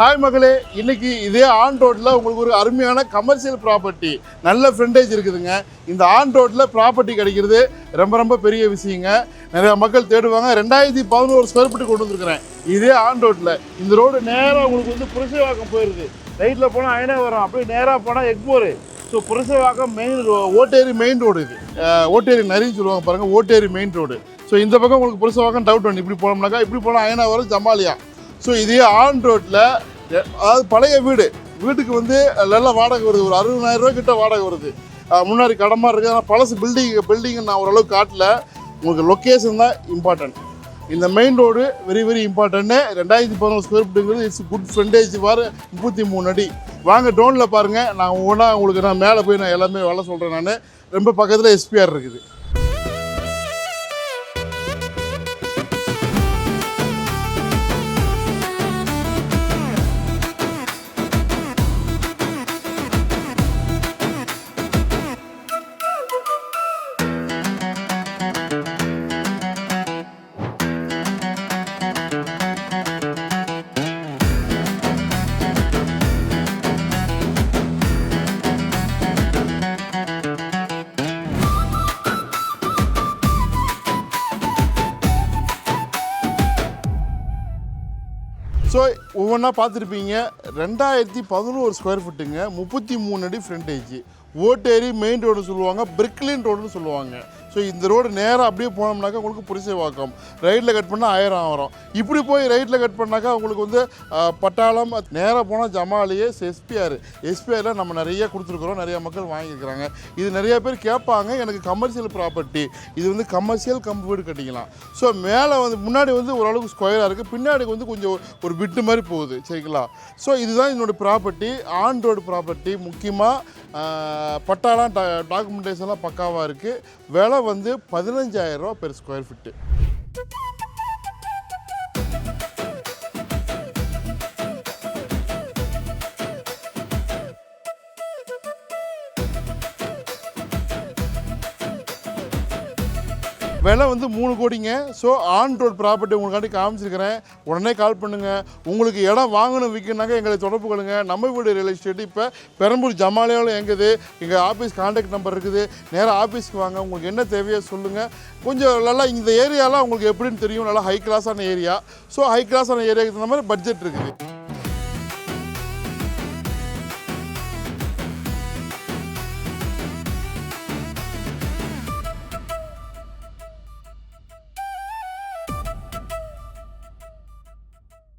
Hi மகளே, இன்னைக்கு இதே ஆன் ரோட்டில் உங்களுக்கு ஒரு அருமையான கமர்ஷியல் ப்ராப்பர்ட்டி நல்ல ஃப்ரண்டேஜ் இருக்குதுங்க. இந்த ஆன் ரோட்டில் ப்ராப்பர்ட்டி கிடைக்கிறது ரொம்ப ரொம்ப பெரிய விஷயங்க. நிறையா மக்கள் தேடுவாங்க. 2011 ஸ்கொயர் ஃபீட்டு கொண்டு வந்துருக்கிறேன் இதே ஆன் ரோட்டில். இந்த ரோடு நேராக உங்களுக்கு வந்து புரசைவாக்கம் போயிடுது. ரைட்டில் போனால் அயனாவரம், அப்படியே நேராக போனால் Egmore. So Purasawalkam main Otteri main road இது. ஓட்டேரி நரின்னு சொல்லுவாங்க பாருங்கள், ஓட்டேரி மெயின் ரோடு. ஸோ இந்த பக்கம் உங்களுக்கு புரசைவாக்கம் டவுட் ஒன்று. இப்படி போனோம்னாக்கா இப்படி போனால் அயனாவரம் ஜமாலியா. ஸோ இதே ஆன் ரோட்டில், அதாவது பழைய வீட்டுக்கு வந்து நல்ல வாடகை வருது. ஒரு 60,000 ரூபா கிட்ட வாடகை வருது. முன்னாடி கடமாக இருக்குது. ஆனால் பழசு பில்டிங் நான் ஓரளவுக்கு காட்டல. உங்களுக்கு லொக்கேஷன் தான் இம்பார்ட்டன்ட். இந்த main road very very important. 2011 square ஃபீட்டுங்கிறது இட்ஸ் குட் ஃப்ரண்டேஜ். வார 33 அடி. வாங்க ட்ரோனில் பாருங்கள். நான் ஒவ்வொன்றா உங்களுக்கு நான் மேலே போய் நான் எல்லாமே வேலை சொல்கிறேன். நான் ரொம்ப பக்கத்தில் எஸ்பிஆர் இருக்குது. ஸோ ஒவ்வொன்றா பார்த்துருப்பீங்க. 2011 ஸ்கொயர் ஃபீட்டுங்க, 33 அடி ஃப்ரண்டேஜ். ஓட்டேரி மெயின் ரோடுன்னு சொல்லுவாங்க, பிரிக்லின் ரோடுன்னு சொல்லுவாங்க. ஸோ இந்த ரோடு நேராக அப்படியே போனோம்னாக்கா உங்களுக்கு புரசைவாக்கம். ரைட்டில் கட் பண்ணால் அயனாவரம். இப்படி போய் ரைட்டில் கட் பண்ணாக்கா உங்களுக்கு வந்து பட்டாளம். நேராக போனால் ஜமாலியே எஸ்பிஆரில் நம்ம நிறைய கொடுத்துருக்குறோம். நிறையா மக்கள் வாங்கியிருக்கிறாங்க. இது நிறையா பேர் கேட்பாங்க, எனக்கு கமர்ஷியல் ப்ராப்பர்ட்டி, இது வந்து கமர்ஷியல் வீடு கட்டிக்கலாம். ஸோ மேலே வந்து முன்னாடி வந்து ஓரளவுக்கு ஸ்கொயராக இருக்குது, பின்னாடி வந்து கொஞ்சம் ஒரு பிட்டு மாதிரி போகுது. சரிங்களா? ஸோ இதுதான் என்னோடய ப்ராப்பர்ட்டி, ஆன் ரோடு ப்ராப்பர்ட்டி. முக்கியமாக பட்டாலாம் டாக்குமெண்டேஷன்லாம் பக்காவாக இருக்குது. விலை வந்து 15,000 ரூபா பெர் ஸ்கொயர் ஃபீட்டு. விலை வந்து 3 கோடிங்க. ஸோ ஆன் ரோட் ப்ராப்பர்ட்டி உங்களுக்காண்டி காமிச்சிருக்கிறேன். உடனே கால் பண்ணுங்கள். உங்களுக்கு இடம் வாங்கணும் விற்கணுனாக்கா எங்களை தொடர்பு கொள்ளுங்க. நம்ம வீடு ரியல் எஸ்டேட் இப்போ பெரம்பூர் ஜமாலியாவில் எங்குது. எங்கள் ஆஃபீஸ் கான்டாக்ட் நம்பர் இருக்குது. நேராக ஆஃபீஸ்க்கு வாங்க. உங்களுக்கு என்ன தேவையோ சொல்லுங்கள். கொஞ்சம் நல்லா இந்த ஏரியாலாம் உங்களுக்கு எப்படின்னு தெரியும். நல்லா ஹை கிளாஸான ஏரியா. ஸோ ஹை கிளாஸான ஏரியாவுக்கு தகுந்த மாதிரி பட்ஜெட் இருக்குது.